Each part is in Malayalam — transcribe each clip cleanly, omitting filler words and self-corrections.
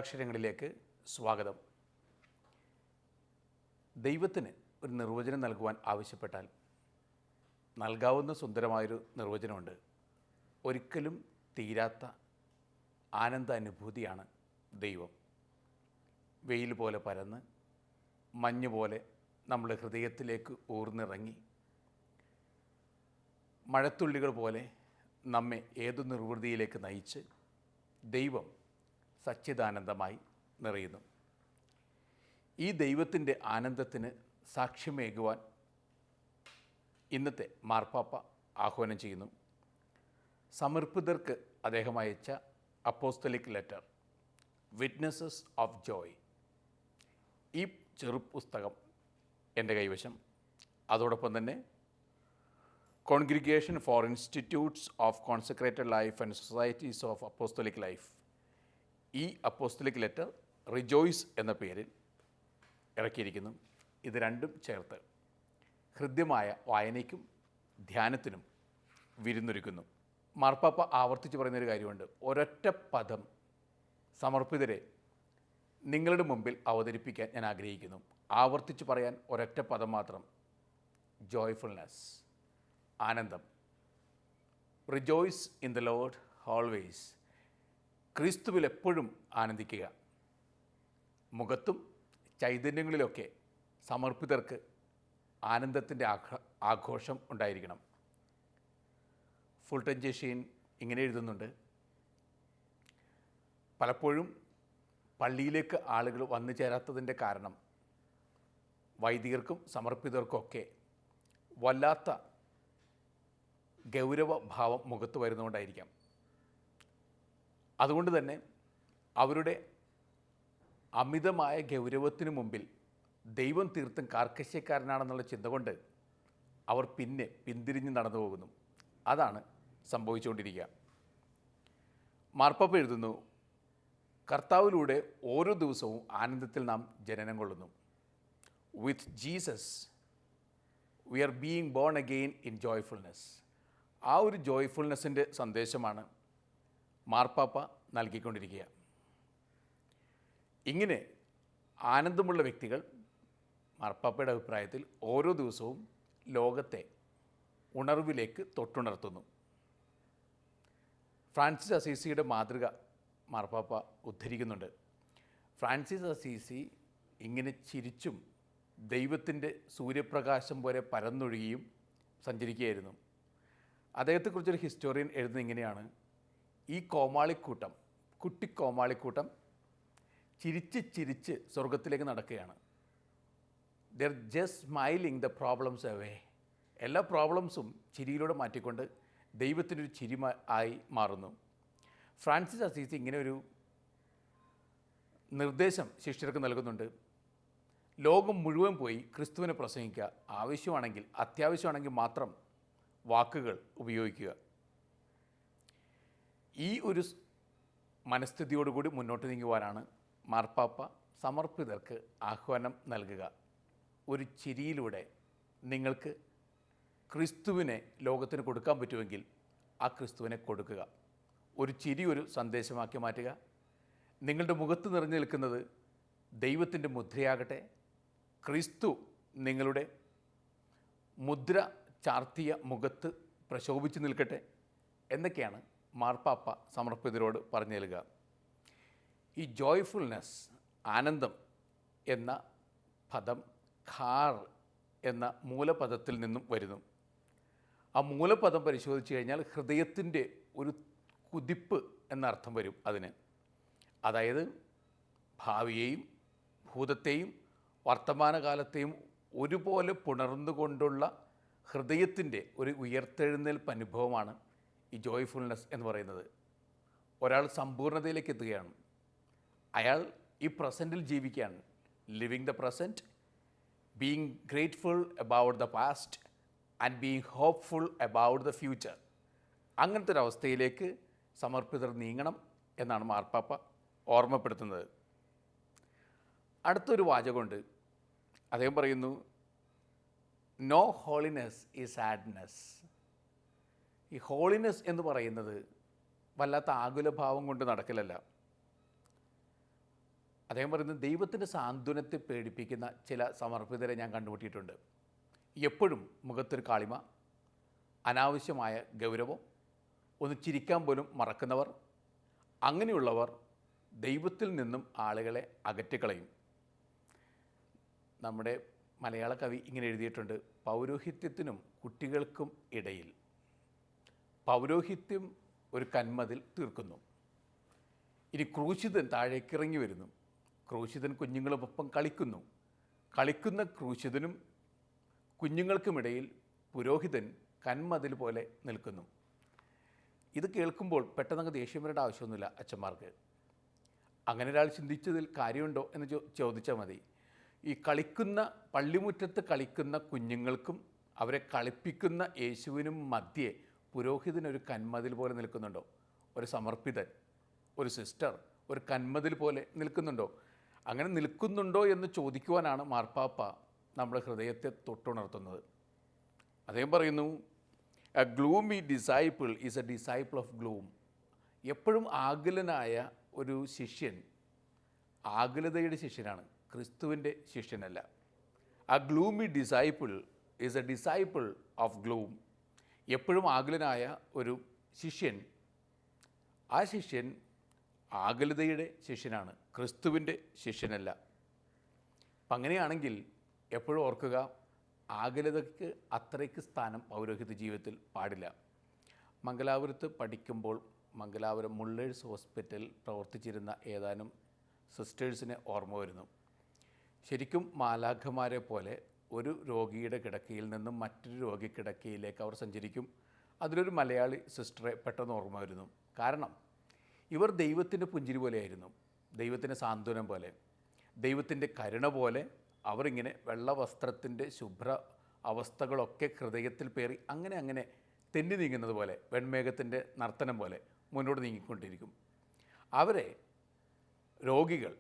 മധുരാക്ഷരങ്ങളിലേക്ക് സ്വാഗതം. ദൈവത്തിന് ഒരു നിർവചനം നൽകുവാൻ ആവശ്യപ്പെട്ടാൽ നൽകാവുന്ന സുന്ദരമായൊരു നിർവചനമുണ്ട്. ഒരിക്കലും തീരാത്ത ആനന്ദ അനുഭൂതിയാണ് ദൈവം. വെയിൽ പോലെ പരന്ന് മഞ്ഞ് പോലെ നമ്മുടെ ഹൃദയത്തിലേക്ക് ഊർന്നിറങ്ങി മഴത്തുള്ളികൾ പോലെ നമ്മെ ഏതു നിർവൃതിയിലേക്ക് നയിച്ച് ദൈവം സച്ചിദാനന്ദമായി നിറയുന്നു. ഈ ദൈവത്തിൻ്റെ ആനന്ദത്തിന് സാക്ഷ്യമേകുവാൻ ഇന്നത്തെ മാർപ്പാപ്പ ആഹ്വാനം ചെയ്യുന്നു. സമർപ്പിതർക്ക് അദ്ദേഹം അയച്ച apostolic letter witnesses of Joy. ഈ ചെറുപുസ്തകം എൻ്റെ കൈവശം, അതോടൊപ്പം തന്നെ congregation four institutes of consecrated life and societies of apostolic life, ഈ അപ്പോസ്തലിക് ലെറ്റർ റിജോയ്സ് എന്ന പേരിൽ ഇറക്കിയിരിക്കുന്നു. ഇത് രണ്ടും ചേർത്ത് ഹൃദ്യമായ വായനയ്ക്കും ധ്യാനത്തിനും വിരുന്നൊരുക്കുന്നു. മാർപ്പാപ്പ ആവർത്തിച്ച് പറയുന്നൊരു കാര്യമുണ്ട്. ഒരൊറ്റ പദം സമർപ്പിതരെ നിങ്ങളുടെ മുമ്പിൽ അവതരിപ്പിക്കാൻ ഞാൻ ആഗ്രഹിക്കുന്നു. ആവർത്തിച്ച് പറയാൻ ഒരൊറ്റ പദം മാത്രം: ജോയ്ഫുൾനെസ്, ആനന്ദം. Rejoice in the Lord always. ക്രിസ്തുവിൽ എപ്പോഴും ആനന്ദിക്കുക. മുഖത്തും ചൈതന്യങ്ങളിലൊക്കെ സമർപ്പിതർക്ക് ആനന്ദത്തിൻ്റെ ആഘോഷം ഉണ്ടായിരിക്കണം. ഫുൾട്ടൻ ജെഷീൻ ഇങ്ങനെ എഴുതുന്നുണ്ട്: പലപ്പോഴും പള്ളിയിലേക്ക് ആളുകൾ വന്നു ചേരാത്തതിൻ്റെ കാരണം വൈദികർക്കും സമർപ്പിതർക്കൊക്കെ വല്ലാത്ത ഗൗരവഭാവം മുഖത്ത് വരുന്നതുകൊണ്ടായിരിക്കാം. അതുകൊണ്ട് തന്നെ അവരുടെ അമിതമായ ഗൗരവത്തിന് മുമ്പിൽ ദൈവം തീർത്തും കാർക്കശ്യക്കാരനാണെന്നുള്ള ചിന്ത കൊണ്ട് അവർ പിന്തിരിഞ്ഞ് നടന്നു പോകുന്നു. അതാണ് സംഭവിച്ചുകൊണ്ടിരിക്കുക. മാർപ്പാപ്പ എഴുതുന്നു: കർത്താവിലൂടെ ഓരോ ദിവസവും ആനന്ദത്തിൽ നാം ജനനം കൊള്ളുന്നു. With Jesus we R being born again in joyfulness. ആ ഒരു ജോയ്ഫുൾനെസ്സിൻ്റെ സന്ദേശമാണ് മാർപ്പാപ്പ നൽകിക്കൊണ്ടിരിക്കുക. ഇങ്ങനെ ആനന്ദമുള്ള വ്യക്തികൾ മാർപ്പാപ്പയുടെ അഭിപ്രായത്തിൽ ഓരോ ദിവസവും ലോകത്തെ ഉണർവിലേക്ക് തൊട്ടുണർത്തുന്നു. ഫ്രാൻസിസ് അസീസിയുടെ മാതൃക മാർപ്പാപ്പ ഉദ്ധരിക്കുന്നുണ്ട്. ഫ്രാൻസിസ് അസീസി ഇങ്ങനെ ചിരിച്ചും ദൈവത്തിൻ്റെ സൂര്യപ്രകാശം പോലെ പരന്നൊഴുകിയും സഞ്ചരിക്കുകയായിരുന്നു. അദ്ദേഹത്തെക്കുറിച്ചൊരു ഹിസ്റ്റോറിയൻ എഴുതുന്നത് ഇങ്ങനെയാണ്: ഈ കോമാളിക്കൂട്ടം, കുട്ടിക്കോമാളിക്കൂട്ടം ചിരിച്ച് സ്വർഗത്തിലേക്ക് നടക്കുകയാണ്. There just smiling the problems away. എല്ലാ പ്രോബ്ലംസും ചിരിയിലൂടെ മാറ്റിക്കൊണ്ട് ദൈവത്തിൻ്റെ ഒരു ചിരി ആയി മാറുന്നു. ഫ്രാൻസിസ് അസീസി ഇങ്ങനെ ഒരു നിർദ്ദേശം ശിഷ്യർക്ക് നൽകുന്നുണ്ട്: ലോകം മുഴുവൻ പോയി ക്രിസ്തുവിനെ പ്രസംഗിക്കുക. ആവശ്യമാണെങ്കിൽ, അത്യാവശ്യമാണെങ്കിൽ മാത്രം വാക്കുകൾ ഉപയോഗിക്കുക. ഈ ഒരു മനസ്ഥിതിയോടുകൂടി മുന്നോട്ട് നീങ്ങുവാനാണ് മാർപ്പാപ്പ സമർപ്പിതർക്ക് ആഹ്വാനം നൽകുക. ഒരു ചിരിയിലൂടെ നിങ്ങൾക്ക് ക്രിസ്തുവിനെ ലോകത്തിന് കൊടുക്കാൻ പറ്റുമെങ്കിൽ ആ ക്രിസ്തുവിനെ കൊടുക്കുക. ഒരു ചിരി ഒരു സന്ദേശമാക്കി മാറ്റുക. നിങ്ങളുടെ മുഖത്ത് നിറഞ്ഞു നിൽക്കുന്നത് ദൈവത്തിൻ്റെ മുദ്രയാകട്ടെ. ക്രിസ്തു നിങ്ങളുടെ മുദ്ര ചാർത്തിയ മുഖത്ത് പ്രശോഭിച്ച് നിൽക്കട്ടെ എന്നൊക്കെയാണ് മാർപ്പാപ്പ സമർപ്പിതരോട് പറഞ്ഞു നൽകുക. ഈ ജോയ്ഫുൾനെസ്, ആനന്ദം എന്ന പദം ഖാർ എന്ന മൂലപദത്തിൽ നിന്നും വരുന്നു. ആ മൂലപദം പരിശോധിച്ച് കഴിഞ്ഞാൽ ഹൃദയത്തിൻ്റെ ഒരു കുതിപ്പ് എന്നർത്ഥം വരും അതിന്. അതായത് ഭാവിയെയും ഭൂതത്തെയും വർത്തമാനകാലത്തെയും ഒരുപോലെ പുണർന്നുകൊണ്ടുള്ള ഹൃദയത്തിൻ്റെ ഒരു ഉയർത്തെഴുന്നേൽപ്പ് അനുഭവമാണ് ഈ ജോയ്ഫുൾനെസ് എന്ന് പറയുന്നത്. ഒരാൾ സമ്പൂർണ്ണതയിലേക്ക് എത്തുകയാണ്. അയാൾ ഈ പ്രസൻറ്റിൽ ജീവിക്കുകയാണ്. Living the present, being grateful about the past and being hopeful about the future. അങ്ങനത്തെ ഒരു അവസ്ഥയിലേക്ക് സമർപ്പിതർ നീങ്ങണം എന്നാണ് മാർപ്പാപ്പ ഓർമ്മപ്പെടുത്തുന്നത്. അടുത്തൊരു വാചകമുണ്ട്. അദ്ദേഹം പറയുന്നു: നോ ഹോളിനെസ് ഈസ് സാഡ്നെസ്. ഈ ഹോളിനെസ് എന്ന് പറയുന്നത് വല്ലാത്ത ആകുലഭാവം കൊണ്ട് നടക്കലല്ല. അദ്ദേഹം പറയുന്നത് ദൈവത്തിൻ്റെ സാന്ത്വനത്തെ പേടിപ്പിക്കുന്ന ചില സമർപ്പിതരെ ഞാൻ കണ്ടുമുട്ടിയിട്ടുണ്ട്. എപ്പോഴും മുഖത്തൊരു കാളിമ, അനാവശ്യമായ ഗൗരവം, ഒന്ന് ചിരിക്കാൻ പോലും മറക്കുന്നവർ. അങ്ങനെയുള്ളവർ ദൈവത്തിൽ നിന്നും ആളുകളെ അകറ്റിക്കളയും. നമ്മുടെ മലയാള കവി ഇങ്ങനെ എഴുതിയിട്ടുണ്ട്: പൗരോഹിത്യത്തിനും കുട്ടികൾക്കും ഇടയിൽ പൗരോഹിത്യം ഒരു കന്മതിൽ തീർക്കുന്നു. ഇനി ക്രൂശിതൻ താഴേക്കിറങ്ങി വരുന്നു. ക്രൂശിതൻ കുഞ്ഞുങ്ങളുമൊപ്പം കളിക്കുന്നു. കളിക്കുന്ന ക്രൂശിതനും കുഞ്ഞുങ്ങൾക്കുമിടയിൽ പുരോഹിതൻ കന്മതിൽ പോലെ നിൽക്കുന്നു. ഇത് കേൾക്കുമ്പോൾ പെട്ടെന്ന് ദേഷ്യം വരേണ്ട ആവശ്യമൊന്നുമില്ല അച്ഛന്മാർക്ക്. അങ്ങനെ ഒരാൾ ചിന്തിച്ചതിൽ കാര്യമുണ്ടോ എന്ന് ചോദിച്ചാൽ മതി. ഈ കളിക്കുന്ന, പള്ളിമുറ്റത്ത് കളിക്കുന്ന കുഞ്ഞുങ്ങൾക്കും അവരെ കളിപ്പിക്കുന്ന യേശുവിനും മധ്യേ പുരോഹിതനൊരു കന്മതിൽ പോലെ നിൽക്കുന്നുണ്ടോ? ഒരു സമർപ്പിതൻ, ഒരു സിസ്റ്റർ ഒരു കന്മതിൽ പോലെ നിൽക്കുന്നുണ്ടോ? അങ്ങനെ നിൽക്കുന്നുണ്ടോ എന്ന് ചോദിക്കുവാനാണ് മാർപ്പാപ്പ നമ്മുടെ ഹൃദയത്തെ തൊട്ടുണർത്തുന്നത്. അദ്ദേഹം പറയുന്നു, A gloomy disciple is A disciple of gloom. എപ്പോഴും ആകുലനായ ഒരു ശിഷ്യൻ ആകുലതയുടെ ശിഷ്യനാണ്, ക്രിസ്തുവിൻ്റെ ശിഷ്യനല്ല. ആ gloomy disciple is A disciple of gloom. എപ്പോഴും ആകുലനായ ഒരു ശിഷ്യൻ, ആ ശിഷ്യൻ ആകുലതയുടെ ശിഷ്യനാണ്, ക്രിസ്തുവിൻ്റെ ശിഷ്യനല്ല. അപ്പം അങ്ങനെയാണെങ്കിൽ എപ്പോഴും ഓർക്കുക, ആകുലതയ്ക്ക് അത്രയ്ക്ക് സ്ഥാനം പൗരോഹിത്യ ജീവിതത്തിൽ പാടില്ല. മംഗലാപുരത്ത് പഠിക്കുമ്പോൾ മംഗലാപുരം മുള്ളേഴ്സ് ഹോസ്പിറ്റൽ പ്രവർത്തിച്ചിരുന്ന ഏതാനും സിസ്റ്റേഴ്സിനെ ഓർമ്മ വരുന്നു. ശരിക്കും മാലാഖമാരെ പോലെ ഒരു രോഗിയുടെ കിടക്കയിൽ നിന്നും മറ്റൊരു രോഗി കിടക്കയിലേക്ക് അവർ സഞ്ചരിക്കും. അതിലൊരു മലയാളി സിസ്റ്ററെ പെട്ടെന്ന് ഓർമ്മ വരുന്നു. കാരണം ഇവർ ദൈവത്തിൻ്റെ പുഞ്ചിരി പോലെയായിരുന്നു, ദൈവത്തിൻ്റെ സാന്ത്വനം പോലെ, ദൈവത്തിൻ്റെ കരുണ പോലെ. അവരിങ്ങനെ വെള്ള വസ്ത്രത്തിൻ്റെ ശുഭ്ര അവസ്ഥകളൊക്കെ ഹൃദയത്തിൽ പേറി അങ്ങനെ തെന്നി നീങ്ങുന്നത് പോലെ, വെൺമേഘത്തിൻ്റെ നർത്തനം പോലെ മുന്നോട്ട് നീങ്ങിക്കൊണ്ടിരിക്കും. അവരെ രോഗികൾ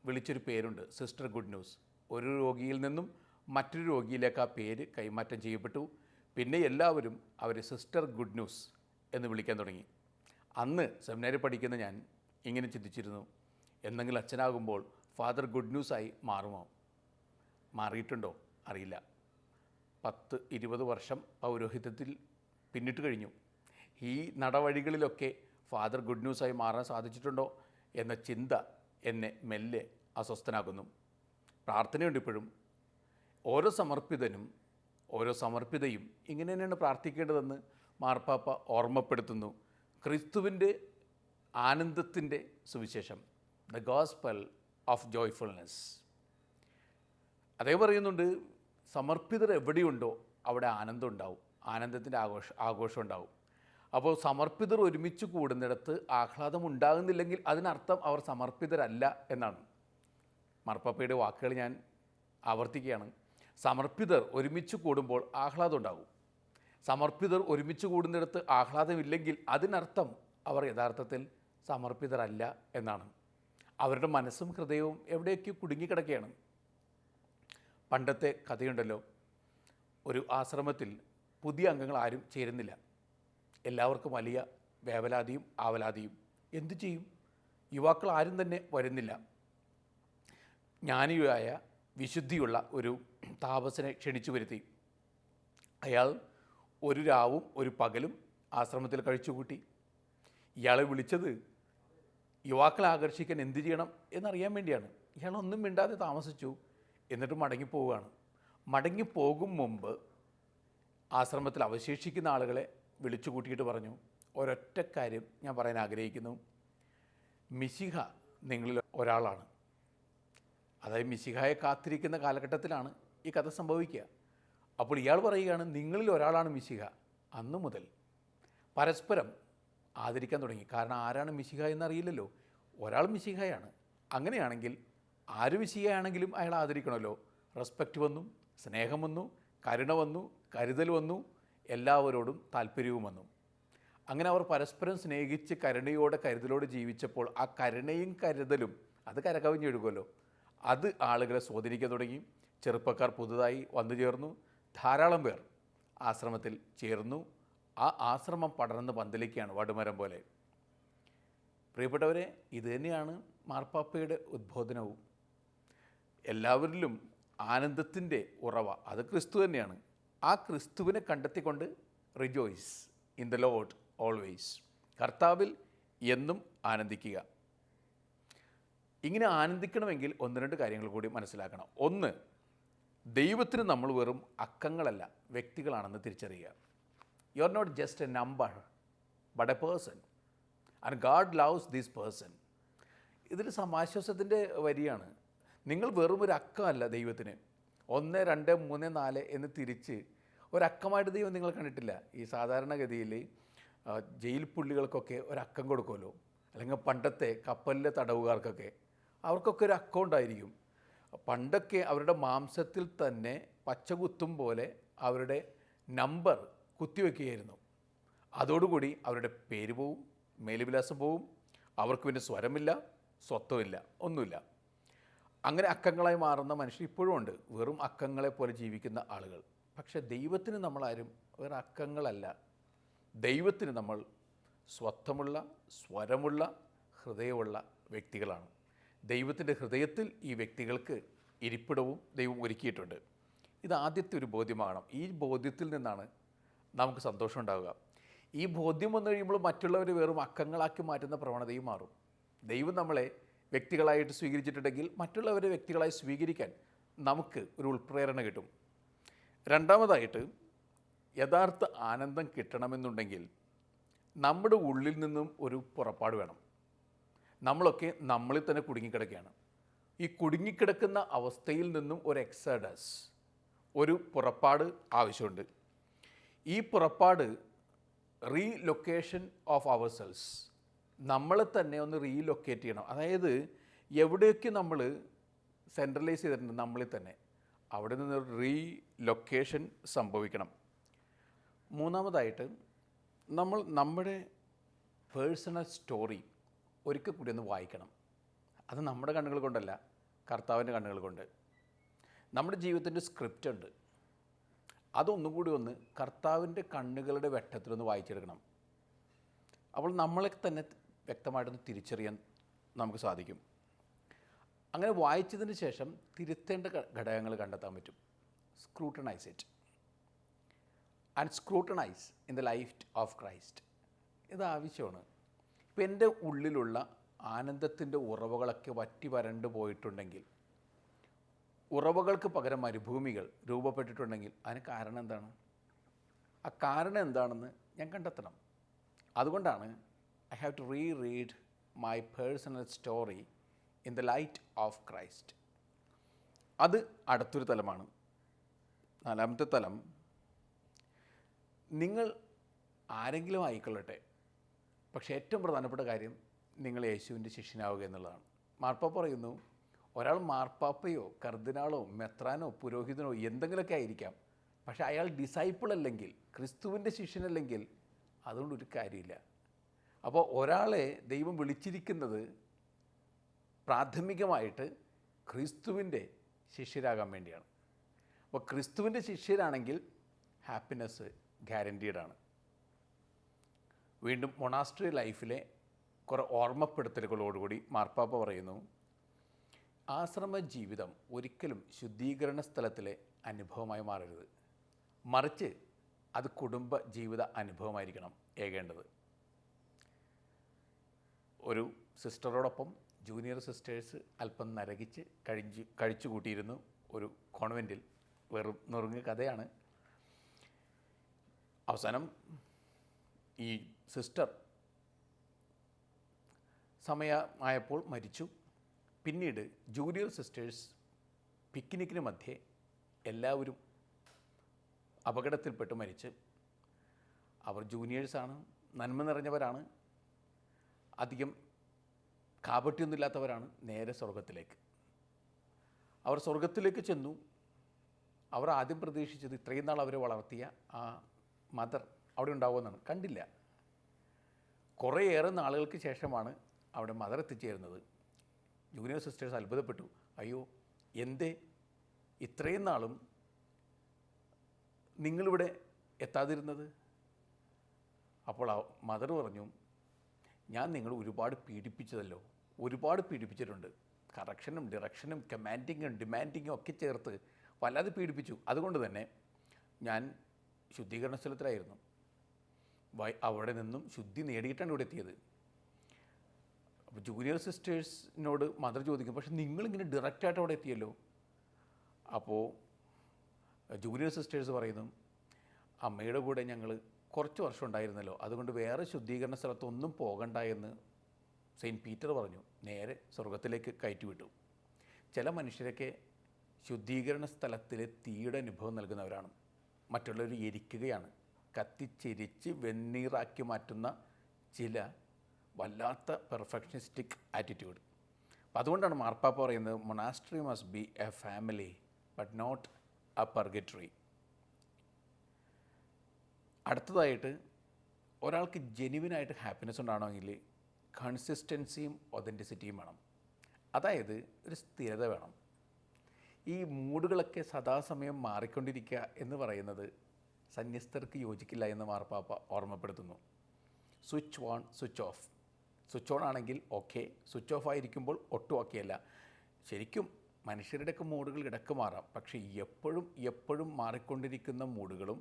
വിളിച്ചൊരു പേരുണ്ട്, സിസ്റ്റർ ഗുഡ് ന്യൂസ്. ഒരു രോഗിയിൽ നിന്നും മറ്റൊരു രോഗിയിലേക്ക് ആ പേര് കൈമാറ്റം ചെയ്യപ്പെട്ടു. പിന്നെ എല്ലാവരും അവരെ സിസ്റ്റർ ഗുഡ് ന്യൂസ് എന്ന് വിളിക്കാൻ തുടങ്ങി. അന്ന് സെമിനാരി പഠിക്കുന്ന ഞാൻ ഇങ്ങനെ ചിന്തിച്ചിരുന്നു, എന്തെങ്കിലും അച്ഛനാകുമ്പോൾ ഫാദർ ഗുഡ് ന്യൂസായി മാറുമോ? മാറിയിട്ടുണ്ടോ അറിയില്ല. 10-20 വർഷം പൗരോഹിത്യത്തിൽ പിന്നിട്ട് കഴിഞ്ഞു. ഈ നടവഴികളിലൊക്കെ ഫാദർ ഗുഡ് ന്യൂസായി മാറാൻ സാധിച്ചിട്ടുണ്ടോ എന്ന ചിന്ത എന്നെ മെല്ലെ അസ്വസ്ഥനാക്കുന്നു. പ്രാർത്ഥനയുണ്ട് ഇപ്പോഴും. ഓരോ സമർപ്പിതനും ഓരോ സമർപ്പിതയും ഇങ്ങനെ തന്നെയാണ് പ്രാർത്ഥിക്കേണ്ടതെന്ന് മാർപ്പാപ്പ ഓർമ്മപ്പെടുത്തുന്നു. ക്രിസ്തുവിൻ്റെ ആനന്ദത്തിൻ്റെ സുവിശേഷം, ദ ഗോസ്പൽ ഓഫ് ജോയ്ഫുൾനെസ്. അതേ പറയുന്നുണ്ട്, സമർപ്പിതർ എവിടെയുണ്ടോ അവിടെ ആനന്ദം ഉണ്ടാവും, ആനന്ദത്തിൻ്റെ ആഘോഷം ഉണ്ടാവും. അപ്പോൾ സമർപ്പിതർ ഒരുമിച്ച് കൂടുന്നിടത്ത് ആഹ്ലാദം ഉണ്ടാകുന്നില്ലെങ്കിൽ അതിനർത്ഥം അവർ സമർപ്പിതരല്ല എന്നാണ്. മാർപ്പാപ്പയുടെ വാക്കുകൾ ഞാൻ ആവർത്തിക്കുകയാണ്. സമർപ്പിതർ ഒരുമിച്ച് കൂടുമ്പോൾ ആഹ്ലാദം ഉണ്ടാകും. സമർപ്പിതർ ഒരുമിച്ച് കൂടുന്നിടത്ത് ആഹ്ലാദമില്ലെങ്കിൽ അതിനർത്ഥം അവർ യഥാർത്ഥത്തിൽ സമർപ്പിതരല്ല എന്നാണ്. അവരുടെ മനസ്സും ഹൃദയവും എവിടെയൊക്കെ കുടുങ്ങിക്കിടക്കുകയാണ്. പണ്ടത്തെ കഥയുണ്ടല്ലോ, ഒരു ആശ്രമത്തിൽ പുതിയ അംഗങ്ങൾ ആരും ചേരുന്നില്ല. എല്ലാവർക്കും വലിയ വേവലാതിയും ആവലാതിയും. എന്തു ചെയ്യും? യുവാക്കൾ ആരും തന്നെ വരുന്നില്ല. ജ്ഞാനിയായ വിശുദ്ധിയുള്ള ഒരു താപസനെ ക്ഷണിച്ചു വരുത്തി. അയാൾ ഒരു രാവും ഒരു പകലും ആശ്രമത്തിൽ കഴിച്ചുകൂട്ടി. ഇയാളെ വിളിച്ചത് യുവാക്കളെ ആകർഷിക്കാൻ എന്തു ചെയ്യണം എന്നറിയാൻ വേണ്ടിയാണ്. ഇയാളൊന്നും മിണ്ടാതെ താമസിച്ചു. എന്നിട്ട് മടങ്ങിപ്പോവുകയാണ്. മടങ്ങിപ്പോകും മുമ്പ് ആശ്രമത്തിൽ അവശേഷിക്കുന്ന ആളുകളെ വിളിച്ചു കൂട്ടിയിട്ട് പറഞ്ഞു, ഒരൊറ്റ കാര്യം ഞാൻ പറയാൻ ആഗ്രഹിക്കുന്നു. മിശിഹ നിങ്ങളിൽ ഒരാളാണ്. അതായത് മിശിഹായെ കാത്തിരിക്കുന്ന കാലഘട്ടത്തിലാണ് ഈ കഥ സംഭവിക്കുക. അപ്പോൾ ഇയാൾ പറയുകയാണ്, നിങ്ങളിൽ ഒരാളാണ് മിശിഹ. അന്നു മുതൽ പരസ്പരം ആദരിക്കാൻ തുടങ്ങി. കാരണം ആരാണ് മിശിഹ എന്നറിയില്ലല്ലോ. ഒരാൾ മിശിഹയാണ്. അങ്ങനെയാണെങ്കിൽ ആര് മിശിഹയാണെങ്കിലും അയാൾ ആദരിക്കണമല്ലോ. റെസ്പെക്റ്റ് വന്നു, സ്നേഹം വന്നു, കരുണ വന്നു, കരുതൽ വന്നു, എല്ലാവരോടും താല്പര്യവും വന്നു. അങ്ങനെ അവർ പരസ്പരം സ്നേഹിച്ച് കരുണയോടെ കരുതലോടെ ജീവിച്ചപ്പോൾ ആ കരുണയും കരുതലും അത് കരകവിഞ്ഞൊഴുകുമല്ലോ. അത് ആളുകളെ സ്വാധീനിക്കാൻ തുടങ്ങി. ചെറുപ്പക്കാർ പുതുതായി വന്നു ചേർന്നു. ധാരാളം പേർ ആശ്രമത്തിൽ ചേർന്നു. ആ ആശ്രമം പടർന്ന് പന്തലിക്കുകയാണ് വടുമരം പോലെ. പ്രിയപ്പെട്ടവരെ, ഇത് തന്നെയാണ് മാർപ്പാപ്പയുടെ ഉദ്ബോധനവും. എല്ലാവരിലും ആനന്ദത്തിൻ്റെ ഉറവ അത് ക്രിസ്തു തന്നെയാണ്. ആ ക്രിസ്തുവിനെ കണ്ടെത്തിക്കൊണ്ട് rejoice in the lord always, കർത്താവിൽ എന്നും ആനന്ദിക്കുക. ഇങ്ങനെ ആനന്ദിക്കണമെങ്കിൽ ഒന്ന് രണ്ട് കാര്യങ്ങൾ കൂടി മനസ്സിലാക്കണം. ഒന്ന്, ദൈവത്തിന് നമ്മൾ വെറും അക്കങ്ങളല്ല, വ്യക്തികളാണെന്ന് തിരിച്ചറിയുക. You are not just a number but a person and God loves this person. ഇതിൽ സമാശ്വാസത്തിൻ്റെ വരിയാണ്. നിങ്ങൾ വെറും ഒരു അക്കമല്ല ദൈവത്തിന്. 1, 2, 3, 4 എന്ന് തിരിച്ച് ഒരക്കമായിട്ട് ദൈവം നിങ്ങൾ കണ്ടിട്ടില്ല. ഈ സാധാരണഗതിയിൽ ജയിൽ പുള്ളികൾക്കൊക്കെ ഒരക്കം കൊടുക്കുമല്ലോ, അല്ലെങ്കിൽ പണ്ടത്തെ കപ്പലിലെ തടവുകാർക്കൊക്കെ അവർക്കൊക്കെ ഒരു അക്കം ഉണ്ടായിരിക്കും. പണ്ടൊക്കെ അവരുടെ മാംസത്തിൽ തന്നെ പച്ച കുത്തും പോലെ അവരുടെ നമ്പർ കുത്തിവെക്കുകയായിരുന്നു. അതോടുകൂടി അവരുടെ പേര് പോവും, മേലുവിലാസം പോവും, അവർക്ക് പിന്നെ സ്വരമില്ല, സ്വത്വമില്ല, ഒന്നുമില്ല. അങ്ങനെ അക്കങ്ങളായി മാറുന്ന മനുഷ്യർ ഇപ്പോഴും ഉണ്ട്, വെറും അക്കങ്ങളെ പോലെ ജീവിക്കുന്ന ആളുകൾ. പക്ഷേ ദൈവത്തിന് നമ്മളാരും വേറെ അക്കങ്ങളല്ല. ദൈവത്തിന് നമ്മൾ സ്വത്വമുള്ള, സ്വരമുള്ള, ഹൃദയമുള്ള വ്യക്തികളാണ്. ദൈവത്തിൻ്റെ ഹൃദയത്തിൽ ഈ വ്യക്തികൾക്ക് ഇരിപ്പിടവും ദൈവം ഒരുക്കിയിട്ടുണ്ട്. ഇത് ആദ്യത്തെ ഒരു ബോധ്യമാകണം. ഈ ബോധ്യത്തിൽ നിന്നാണ് നമുക്ക് സന്തോഷം ഉണ്ടാവുക. ഈ ബോധ്യം വന്നു കഴിയുമ്പോൾ മറ്റുള്ളവർ വെറും അക്കങ്ങളാക്കി മാറ്റുന്ന പ്രവണതയും മാറും. ദൈവം നമ്മളെ വ്യക്തികളായിട്ട് സ്വീകരിച്ചിട്ടുണ്ടെങ്കിൽ മറ്റുള്ളവരെ വ്യക്തികളായി സ്വീകരിക്കാൻ നമുക്ക് ഒരു ഉൾപ്രേരണ കിട്ടും. രണ്ടാമതായിട്ട്, യഥാർത്ഥ ആനന്ദം കിട്ടണമെന്നുണ്ടെങ്കിൽ നമ്മുടെ ഉള്ളിൽ നിന്നും ഒരു പുറപ്പാട് വേണം. നമ്മളൊക്കെ നമ്മളിൽ തന്നെ കുടുങ്ങിക്കിടക്കുകയാണ്. ഈ കുടുങ്ങിക്കിടക്കുന്ന അവസ്ഥയിൽ നിന്നും ഒരു എക്സഡസ്, ഒരു പുറപ്പാട് ആവശ്യമുണ്ട്. ഈ പുറപ്പാട് റീലൊക്കേഷൻ ഓഫ് അവർ സെൽസ്, നമ്മളെ തന്നെ ഒന്ന് റീലൊക്കേറ്റ് ചെയ്യണം. അതായത് എവിടെയൊക്കെ നമ്മൾ സെൻട്രലൈസ് ചെയ്തിട്ടുണ്ട് നമ്മളിൽ തന്നെ, അവിടെ നിന്ന് റീലൊക്കേഷൻ സംഭവിക്കണം. മൂന്നാമതായിട്ട്, നമ്മൾ നമ്മുടെ പേഴ്സണൽ സ്റ്റോറി ഒരിക്കൽ കൂടി ഒന്ന് വായിക്കണം. അത് നമ്മുടെ കണ്ണുകൾ കൊണ്ടല്ല, കർത്താവിൻ്റെ കണ്ണുകൾ കൊണ്ട്. നമ്മുടെ ജീവിതത്തിൻ്റെ സ്ക്രിപ്റ്റ് ഉണ്ട്, അതൊന്നും കൂടി ഒന്ന് കർത്താവിൻ്റെ കണ്ണുകളുടെ വെട്ടത്തിലൊന്ന് വായിച്ചെടുക്കണം. അപ്പോൾ നമ്മളെ തന്നെ വ്യക്തമായിട്ടൊന്ന് തിരിച്ചറിയാൻ നമുക്ക് സാധിക്കും. അങ്ങനെ വായിച്ചതിന് ശേഷം തിരുത്തേണ്ട ഘടകങ്ങൾ കണ്ടെത്താൻ പറ്റും. Scrutinise it and scrutinise in the life of Christ. ഇത് ആവശ്യമാണ്. ഇപ്പം എൻ്റെ ഉള്ളിലുള്ള ആനന്ദത്തിൻ്റെ ഉറവകളൊക്കെ വറ്റി വരണ്ട് പോയിട്ടുണ്ടെങ്കിൽ, ഉറവകൾക്ക് പകരം മരുഭൂമികൾ രൂപപ്പെട്ടിട്ടുണ്ടെങ്കിൽ അതിന് കാരണം എന്താണ്? ആ കാരണം എന്താണെന്ന് ഞാൻ കണ്ടെത്തണം. അതുകൊണ്ടാണ് I have to read my personal story in the light of Christ. അത് അടുത്തൊരു തലമാണ്. നാലാമത്തെ തലം, നിങ്ങൾ ആരെങ്കിലും ആയിക്കൊള്ളട്ടെ, പക്ഷേ ഏറ്റവും പ്രധാനപ്പെട്ട കാര്യം നിങ്ങൾ യേശുവിൻ്റെ ശിഷ്യനാവുക എന്നുള്ളതാണ്. മാർപ്പാപ്പ പറയുന്നു, ഒരാൾ മാർപ്പാപ്പയോ കർദിനാളോ മെത്രാനോ പുരോഹിതനോ എന്തെങ്കിലുമൊക്കെ ആയിരിക്കാം, പക്ഷേ അയാൾ ഡിസൈപ്പിൾ അല്ലെങ്കിൽ, ക്രിസ്തുവിൻ്റെ ശിഷ്യനല്ലെങ്കിൽ അതുകൊണ്ടൊരു കാര്യമില്ല. അപ്പോൾ ഒരാളെ ദൈവം വിളിച്ചിരിക്കുന്നത് പ്രാഥമികമായിട്ട് ക്രിസ്തുവിൻ്റെ ശിഷ്യരാകാൻ വേണ്ടിയാണ്. അപ്പോൾ ക്രിസ്തുവിൻ്റെ ശിഷ്യരാണെങ്കിൽ ഹാപ്പിനെസ് ഗ്യാരൻറ്റീഡാണ്. വീണ്ടും മൊണാസ്ട്രി ലൈഫിലെ കുറേ ഓർമ്മപ്പെടുത്തലുകളോടുകൂടി മാർപ്പാപ്പ പറയുന്നു, ആശ്രമ ജീവിതം ഒരിക്കലും ശുദ്ധീകരണ സ്ഥലത്തിലെ അനുഭവമായി മാറരുത്, മറിച്ച് അത് കുടുംബ ജീവിത അനുഭവമായിരിക്കണം ഏകേണ്ടത്. ഒരു സിസ്റ്ററോടൊപ്പം ജൂനിയർ സിസ്റ്റേഴ്സ് അല്പം നരകിച്ച് കഴിച്ചു കൂട്ടിയിരുന്നു ഒരു കോൺവെൻറ്റിൽ. വെറും നുറുങ്ങ് കഥയാണ്. അവസാനം ഈ സിസ്റ്റർ സമയമായപ്പോൾ മരിച്ചു. പിന്നീട് ജൂനിയർ സിസ്റ്റേഴ്സ് പിക്നിക്കിന് മധ്യേ എല്ലാവരും അപകടത്തിൽപ്പെട്ട് മരിച്ച്. അവർ ജൂനിയേഴ്സാണ്, നന്മ നിറഞ്ഞവരാണ്, അധികം കാപട്യമൊന്നുമില്ലാത്തവരാണ്. നേരെ സ്വർഗത്തിലേക്ക് അവർ സ്വർഗത്തിലേക്ക് ചെന്നു. അവർ ആദ്യം പ്രതീക്ഷിച്ചത് ഇത്രയും നാൾ അവരെ വളർത്തിയ ആ മദർ അവിടെ ഉണ്ടാവുമെന്നാണ്. കണ്ടില്ല. കുറേയേറെ നാളുകൾക്ക് ശേഷമാണ് അവിടെ മദർ എത്തിച്ചേരുന്നത്. ജൂനിയർ സിസ്റ്റേഴ്സ് അത്ഭുതപ്പെട്ടു. അയ്യോ, എന്തേ ഇത്രയും നാളും നിങ്ങളിവിടെ എത്താതിരുന്നത്? അപ്പോൾ മദർ പറഞ്ഞു, ഞാൻ നിങ്ങൾ ഒരുപാട് പീഡിപ്പിച്ചതല്ലോ, ഒരുപാട് പീഡിപ്പിച്ചിട്ടുണ്ട്. കറക്ഷനും ഡിറക്ഷനും കമാൻഡിങ്ങും ഡിമാൻഡിങ്ങും ഒക്കെ ചേർത്ത് വല്ലാതെ പീഡിപ്പിച്ചു. അതുകൊണ്ട് തന്നെ ഞാൻ ശുദ്ധീകരണ സ്ഥലത്തിലായിരുന്നു. അവിടെ നിന്നും ശുദ്ധി നേടിയിട്ടാണ് ഇവിടെ എത്തിയത്. അപ്പോൾ ജൂനിയർ സിസ്റ്റേഴ്സിനോട് മദർ ചോദിക്കും, പക്ഷെ നിങ്ങളിങ്ങനെ ഡയറക്റ്റായിട്ട് അവിടെ എത്തിയല്ലോ. അപ്പോൾ ജൂനിയർ സിസ്റ്റേഴ്സ് പറയുന്നു, അമ്മയുടെ കൂടെ ഞങ്ങൾ കുറച്ച് വർഷം ഉണ്ടായിരുന്നല്ലോ, അതുകൊണ്ട് വേറെ ശുദ്ധീകരണ സ്ഥലത്തൊന്നും പോകണ്ട എന്ന് സെയിൻറ്റ് പീറ്റർ പറഞ്ഞു. നേരെ സ്വർഗത്തിലേക്ക് കയറ്റിവിട്ടു. ചില മനുഷ്യരൊക്കെ ശുദ്ധീകരണ സ്ഥലത്തിലെ തീയുടെ അനുഭവം നൽകുന്നവരാണ്. മറ്റുള്ളവർ എരിക്കുകയാണ്, കത്തിച്ചെരിച്ച് വെണ്ണീറാക്കി മാറ്റുന്ന ചില വല്ലാത്ത പെർഫെക്ഷനിസ്റ്റിക് ആറ്റിറ്റ്യൂഡ്. അപ്പം അതുകൊണ്ടാണ് മാർപ്പാപ്പ പറയുന്നത്, monastery must be a family but not a purgatory. അടുത്തതായിട്ട്, ഒരാൾക്ക് ജെന്യുവിനായിട്ട് ഹാപ്പിനെസ് ഉണ്ടാവണമെങ്കിൽ കൺസിസ്റ്റൻസിയും ഒതൻറ്റിസിറ്റിയും വേണം. അതായത് ഒരു സ്ഥിരത വേണം. ഈ മൂഡുകളൊക്കെ സദാസമയം മാറിക്കൊണ്ടിരിക്കുക എന്ന് പറയുന്നത് സന്യസ്തർക്ക് യോജിക്കില്ല എന്ന് മാർപ്പാപ്പ ഓർമ്മപ്പെടുത്തുന്നു. Switch on, switch off. Switch on ആണെങ്കിൽ ഓക്കെ, സ്വിച്ച് ഓഫ് ആയിരിക്കുമ്പോൾ ഒട്ടും ഓക്കെ അല്ല. ശരിക്കും മനുഷ്യരുടെയൊക്കെ മൂഡുകൾ ഇടയ്ക്ക് മാറാം, പക്ഷേ എപ്പോഴും മാറിക്കൊണ്ടിരിക്കുന്ന മൂഡുകളും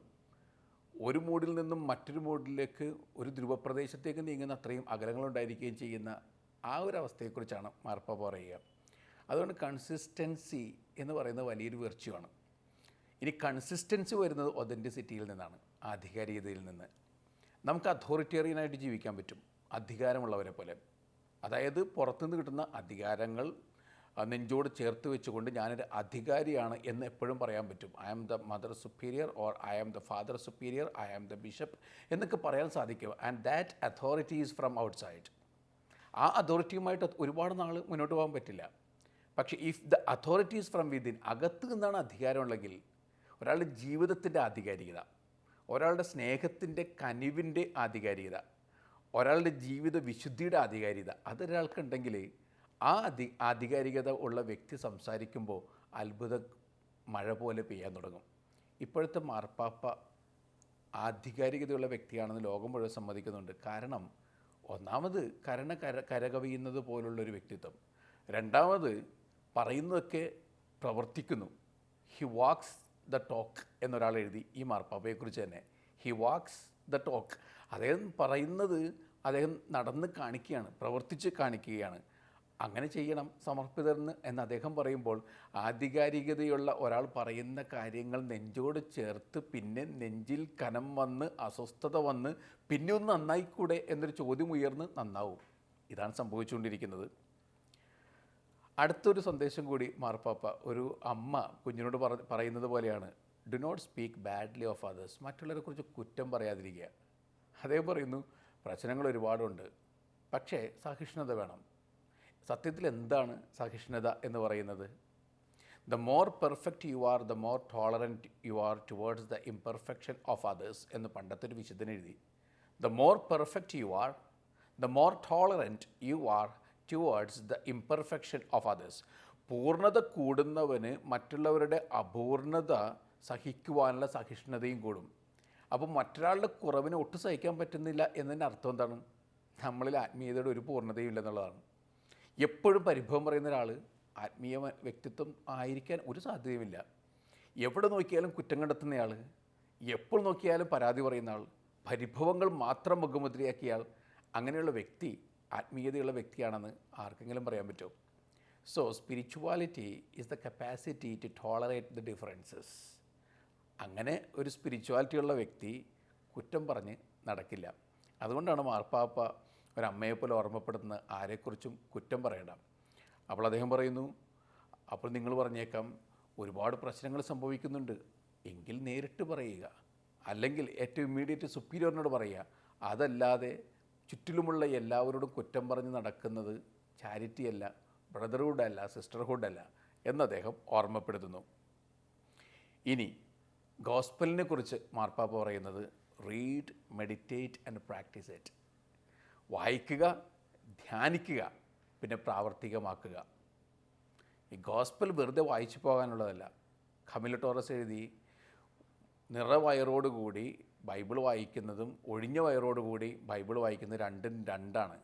ഒരു മൂഡിൽ നിന്നും മറ്റൊരു മൂഡിലേക്ക്, ഒരു ധ്രുവപ്രദേശത്തേക്ക് നീങ്ങുന്ന അത്രയും അകലങ്ങളുണ്ടായിരിക്കുകയും ചെയ്യുന്ന ആ ഒരു അവസ്ഥയെക്കുറിച്ചാണ് മാർപ്പാപ്പ പറയുക. അതുകൊണ്ട് കൺസിസ്റ്റൻസി എന്ന് പറയുന്നത് വലിയൊരു വെർച്യുവാണ്. ഇനി കൺസിസ്റ്റൻസി വരുന്നത് ഒതൻറ്റിസിറ്റിയിൽ നിന്നാണ്, ആധികാരികതയിൽ നിന്ന്. നമുക്ക് അതോറിറ്റേറിയനായിട്ട് ജീവിക്കാൻ പറ്റും, അധികാരമുള്ളവരെ പോലെ. അതായത് പുറത്തുനിന്ന് കിട്ടുന്ന അധികാരങ്ങൾ നെഞ്ചോട് ചേർത്ത് വെച്ചുകൊണ്ട് ഞാനൊരു അധികാരിയാണ് എന്ന് എപ്പോഴും പറയാൻ പറ്റും. I am the mother superior, or I am the father superior, I am the bishop എന്നൊക്കെ പറയാൻ സാധിക്കും. And that authority is from outside. ആ അതോറിറ്റിയുമായിട്ട് ഒരുപാട് നാൾ മുന്നോട്ട് പോകാൻ പറ്റില്ല. പക്ഷേ if the authority is from within, അകത്ത് നിന്നാണ് അധികാരമുള്ളെങ്കിൽ, ഒരാളുടെ ജീവിതത്തിൻ്റെ ആധികാരികത, ഒരാളുടെ സ്നേഹത്തിൻ്റെ കനിവിൻ്റെ ആധികാരികത, ഒരാളുടെ ജീവിത വിശുദ്ധിയുടെ ആധികാരികത അതൊരാൾക്കുണ്ടെങ്കിൽ ആ ആധികാരികത ഉള്ള വ്യക്തി സംസാരിക്കുമ്പോൾ അത്ഭുത മഴ പോലെ പെയ്യാൻ തുടങ്ങും. ഇപ്പോഴത്തെ മാർപ്പാപ്പ ആധികാരികതയുള്ള വ്യക്തിയാണെന്ന് ലോകം മുഴുവൻ സമ്മതിക്കുന്നുണ്ട്. കാരണം ഒന്നാമത് കരകവിയുന്നത് പോലുള്ളൊരു വ്യക്തിത്വം, രണ്ടാമത് പറയുന്നതൊക്കെ പ്രവർത്തിക്കുന്നു. ഹി വാക്സ് ദ ടോക്ക് എന്നൊരാൾ എഴുതി ഈ മാർപ്പാപ്പയെക്കുറിച്ച് തന്നെ. He wax the talk. അദ്ദേഹം പറയുന്നത് അദ്ദേഹം നടന്ന് കാണിക്കുകയാണ്, പ്രവർത്തിച്ച് കാണിക്കുകയാണ്. അങ്ങനെ ചെയ്യണം സമർപ്പിതർന്ന് എന്ന് അദ്ദേഹം പറയുമ്പോൾ, ആധികാരികതയുള്ള ഒരാൾ പറയുന്ന കാര്യങ്ങൾ നെഞ്ചോട് ചേർത്ത് പിന്നെ നെഞ്ചിൽ കനം വന്ന് അസ്വസ്ഥത വന്ന് പിന്നെ ഒന്ന് നന്നായിക്കൂടെ എന്നൊരു ചോദ്യം ഉയർന്ന് നന്നാവും. ഇതാണ് സംഭവിച്ചുകൊണ്ടിരിക്കുന്നത്. അടുത്തൊരു സന്ദേശം കൂടി മാർപ്പാപ്പ, ഒരു അമ്മ കുഞ്ഞിനോട് പറയുന്നത് പോലെയാണ്, do not speak badly of others. മറ്റുള്ളവരെക്കുറിച്ച് കുറ്റം പറയാതിരിക്കുക. അദ്ദേഹം പറയുന്നു, പ്രശ്നങ്ങൾ ഒരുപാടുണ്ട്, പക്ഷേ സഹിഷ്ണുത വേണം. സത്യത്തിൽ എന്താണ് സഹിഷ്ണുത എന്ന് പറയുന്നത്? The more perfect you are, the more tolerant you are towards the imperfection of others എന്ന് പണ്ടത്തെ ഒരു വിശുദ്ധൻ എഴുതി. The more perfect you are, the more tolerant you are towards the imperfection of others. പൂർണ്ണത കൂടുന്നവന് മറ്റുള്ളവരുടെ അപൂർണത സഹിക്കുവാനുള്ള സഹിഷ്ണുതയും കൂടും. അപ്പോൾ മറ്റൊരാളുടെ കുറവിനെ ഒട്ടും സഹിക്കാൻ പറ്റുന്നില്ല എന്നതിൻ്റെ അർത്ഥം എന്താണ്? നമ്മളിൽ ആത്മീയതയുടെ ഒരു പൂർണ്ണതയും ഇല്ലെന്നുള്ളതാണ്. എപ്പോഴും പരിഭവം പറയുന്ന ഒരാൾ ആത്മീയ വ്യക്തിത്വം ആയിരിക്കാൻ ഒരു സാധ്യതയുമില്ല. എവിടെ നോക്കിയാലും കുറ്റം കണ്ടെത്തുന്നയാൾ, എപ്പോൾ നോക്കിയാലും പരാതി പറയുന്ന ആൾ, പരിഭവങ്ങൾ മാത്രം മുഖമുദ്രയാക്കിയ ആൾ, അങ്ങനെയുള്ള വ്യക്തി ആത്മീയതയുള്ള വ്യക്തിയാണെന്ന് ആർക്കെങ്കിലും പറയാൻ പറ്റുമോ? So spirituality is the capacity to tolerate the differences. അങ്ങനെ ഒരു സ്പിരിച്വാലിറ്റിയുള്ള വ്യക്തി കുറ്റം പറഞ്ഞ് നടക്കില്ല. അതുകൊണ്ടാണ് മാർപ്പാപ്പ ഒരമ്മയെപ്പോലെ ഓർമ്മപ്പെടുത്തുന്ന ആരെക്കുറിച്ചും കുറ്റം പറയണ്ട. അപ്പോൾ അദ്ദേഹം പറയുന്നു, അപ്പോൾ നിങ്ങൾ പറഞ്ഞേക്കാം ഒരുപാട് പ്രശ്നങ്ങൾ സംഭവിക്കുന്നുണ്ട്, എങ്കിൽ നേരിട്ട് പറയുക, അല്ലെങ്കിൽ ഏറ്റവും ഇമ്മീഡിയറ്റ് സുപ്പീരിയറിനോട് പറയുക. അതല്ലാതെ ചുറ്റിലുമുള്ള എല്ലാവരോടും കുറ്റം പറഞ്ഞ് നടക്കുന്നത് ചാരിറ്റിയല്ല, ബ്രദർഹുഡല്ല, സിസ്റ്റർഹുഡല്ല എന്ന് അദ്ദേഹം ഓർമ്മപ്പെടുത്തുന്നു. ഇനി ഗോസ്പലിനെ കുറിച്ച് മാർപ്പാപ്പ പറയുന്നത്, read, meditate and practice it. വായിക്കുക, ധ്യാനിക്കുക, പിന്നെ പ്രാവർത്തികമാക്കുക. ഈ ഗോസ്പൽ വെറുതെ വായിച്ചു പോകാനുള്ളതല്ല. കമില ടോറസ് എഴുതി, നിറവയറോടുകൂടി ബൈബിൾ വായിക്കുന്നതും ഒഴിഞ്ഞ വയറോടുകൂടി ബൈബിൾ വായിക്കുന്നത് രണ്ടും രണ്ടാണ്.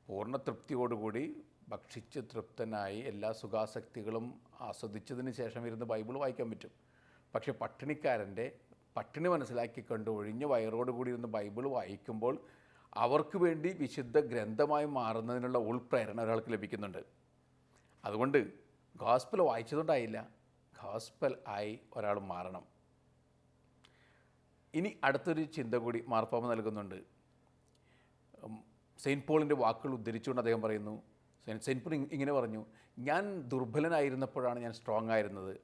പൂർണ്ണ തൃപ്തിയോടുകൂടി ഭക്ഷിച്ച് തൃപ്തനായി എല്ലാ സുഖാസക്തികളും ആസ്വദിച്ചതിന് ശേഷം ഇരുന്ന് ബൈബിൾ വായിക്കാൻ പറ്റും. പക്ഷേ പട്ടിണിക്കാരൻ്റെ പട്ടിണി മനസ്സിലാക്കിക്കൊണ്ട് ഒഴിഞ്ഞ വയറോടുകൂടി ഇരുന്ന് ബൈബിൾ വായിക്കുമ്പോൾ അവർക്ക് വേണ്ടി വിശുദ്ധ ഗ്രന്ഥമായി മാറുന്നതിനുള്ള ഉൾപ്രേരണ ഒരാൾക്ക് ലഭിക്കുന്നുണ്ട്. അതുകൊണ്ട് ഗോസ്പൽ വായിച്ചതുകൊണ്ടായില്ല, ഗോസ്പൽ ആയി ഒരാൾ മാറണം. ഇനി അടുത്തൊരു ചിന്ത കൂടി മാർപ്പാപ്പ നൽകുന്നുണ്ട്. സെയിൻറ്റ് പോളിൻ്റെ വാക്കുകൾ ഉദ്ധരിച്ചുകൊണ്ട് അദ്ദേഹം പറയുന്നു, സെയിൻറ്റ് പോൾ ഇങ്ങനെ പറഞ്ഞു, ഞാൻ ദുർബലനായിരുന്നപ്പോഴാണ് ഞാൻ സ്ട്രോങ് ആയിരുന്നത്.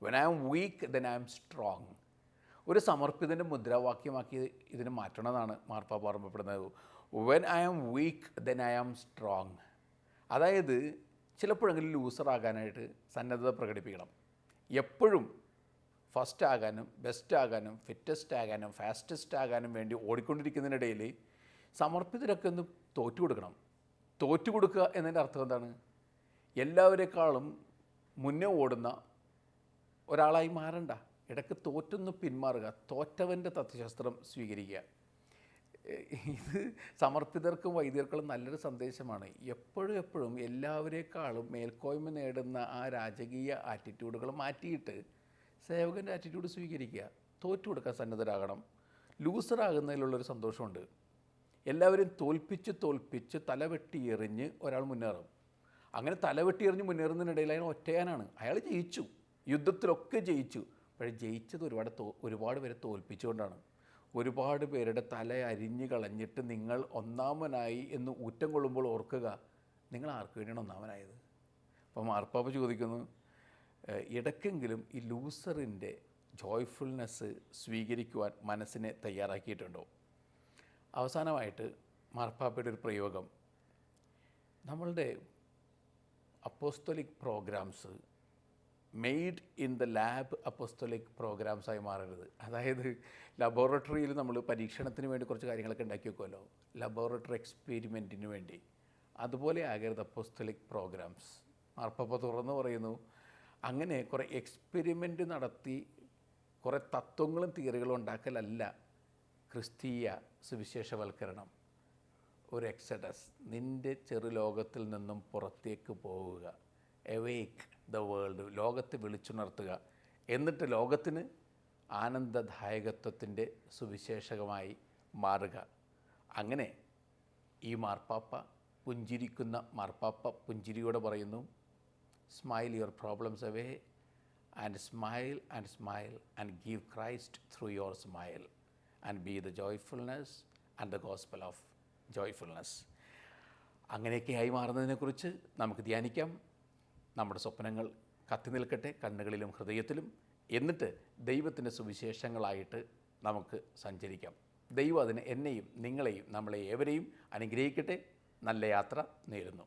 When I am weak then I am strong. ഒരു സമർപ്പിതൻ്റെ മുദ്രാവാക്യമാക്കി ഇതിനെ മാറ്റണമെന്നാണ് മാർപ്പാപ്പ ഓർമ്മപ്പെടുന്നത്. When I am weak then I am strong. അതായത് ചിലപ്പോഴെങ്കിലും ലൂസറാകാനായിട്ട് സന്നദ്ധത പ്രകടിപ്പിക്കണം. എപ്പോഴും ഫസ്റ്റ് ആകാനും ബെസ്റ്റ് ആകാനും ഫിറ്റസ്റ്റ് ആകാനും ഫാസ്റ്റസ്റ്റ് ആകാനും വേണ്ടി ഓടിക്കൊണ്ടിരിക്കുന്നതിനിടയിൽ സമർപ്പിതരൊക്കെ ഒന്ന് തോറ്റുകൊടുക്കണം. തോറ്റുകൊടുക്കുക എന്നതിൻ്റെ അർത്ഥം എന്താണ്? എല്ലാവരെക്കാളും മുന്നേ ഓടുന്ന ഒരാളായി മാറണ്ട, ഇടയ്ക്ക് തോറ്റൊന്ന് പിന്മാറുക, തോറ്റവൻ്റെ തത്വശാസ്ത്രം സ്വീകരിക്കുക. ഇത് സമർപ്പിതർക്കും വൈദികർക്കും നല്ലൊരു സന്ദേശമാണ്. എപ്പോഴും എല്ലാവരേക്കാളും മേൽക്കോയ്മ നേടുന്ന ആ രാജകീയ ആറ്റിറ്റ്യൂഡുകൾ മാറ്റിയിട്ട് സേവകൻ്റെ ആറ്റിറ്റ്യൂഡ് സ്വീകരിക്കുക. തോറ്റു കൊടുക്കാൻ സന്നദ്ധരാകണം. ലൂസറാകുന്നതിലുള്ളൊരു സന്തോഷമുണ്ട്. എല്ലാവരും തോൽപ്പിച്ച് തലവെട്ടി എറിഞ്ഞ് ഒരാൾ മുന്നേറും. അങ്ങനെ തലവെട്ടി എറിഞ്ഞ് മുന്നേറുന്നതിനിടയിൽ അയാൾ ഒറ്റയാനാണ്. അയാൾ ജയിച്ചു, യുദ്ധത്തിലൊക്കെ ജയിച്ചു. പക്ഷേ ജയിച്ചത് ഒരുപാട് പേരെ തോൽപ്പിച്ചുകൊണ്ടാണ്. ഒരുപാട് പേരുടെ തല അരിഞ്ഞ് കളഞ്ഞിട്ട് നിങ്ങൾ ഒന്നാമനായി എന്ന് ഊറ്റം കൊള്ളുമ്പോൾ ഓർക്കുക, നിങ്ങൾ ആർക്ക് വേണ്ടിയാണ് ഒന്നാമനായത്? അപ്പോൾ മാർപ്പാപ്പ ചോദിക്കുന്നു, ഇടയ്ക്കെങ്കിലും ഈ ലൂസറിൻ്റെ ജോയ്ഫുൾനെസ് സ്വീകരിക്കുവാൻ മനസ്സിനെ തയ്യാറാക്കിയിട്ടുണ്ടോ? അവസാനമായിട്ട് മാർപ്പാപ്പയുടെ ഒരു പ്രയോഗം, നമ്മളുടെ apostolic programs made in the lab apostolic പ്രോഗ്രാംസായി മാറരുത്. അതായത് ലബോറട്ടറിയിൽ നമ്മൾ പരീക്ഷണത്തിന് വേണ്ടി കുറച്ച് കാര്യങ്ങളൊക്കെ ഉണ്ടാക്കി വെക്കുമല്ലോ, ലബോറട്ടറി എക്സ്പെരിമെൻറ്റിന് വേണ്ടി. അതുപോലെ ആകരുത് അപ്പോസ്തോലിക് പ്രോഗ്രാംസ്. മാർപ്പാപ്പ തുറന്നു പറയുന്നു, അങ്ങനെ കുറേ എക്സ്പെരിമെൻ്റ് നടത്തി കുറേ തത്വങ്ങളും തിയറികളും ഉണ്ടാക്കലല്ല ക്രിസ്തീയ സുവിശേഷവൽക്കരണം. ഒരു എക്സഡസ്, നിൻ്റെ ചെറുലോകത്തിൽ നിന്നും പുറത്തേക്ക് പോവുക, എവേക്ക് ദ വേൾഡ്, ലോകത്തെ വിളിച്ചുണർത്തുക, എന്നിട്ട് ലോകത്തിന് ആനന്ദദായകത്വത്തിൻ്റെ സുവിശേഷകമായി മാറുക. അങ്ങനെ ഈ മാർപ്പാപ്പ പുഞ്ചിരിക്കുന്ന മാർപ്പാപ്പ പുഞ്ചിരിയോടെ പറയുന്നു, smile your problems away and smile and give Christ through your smile and be the joyfulness and the gospel of joyfulness. അങ്ങനെയൊക്കെയായി മാറുന്നതിനെക്കുറിച്ച് നമുക്ക് ധ്യാനിക്കാം. നമ്മുടെ സ്വപ്നങ്ങൾ കത്തി നിൽക്കട്ടെ കണ്ണുകളിലും ഹൃദയത്തിലും. എന്നിട്ട് ദൈവത്തിൻ്റെ സുവിശേഷങ്ങളായിട്ട് നമുക്ക് സഞ്ചരിക്കാം. ദൈവം അതിന് എന്നെയും നിങ്ങളെയും നമ്മളെ ഏവരെയും അനുഗ്രഹിക്കട്ടെ. നല്ല യാത്ര നേരുന്നു.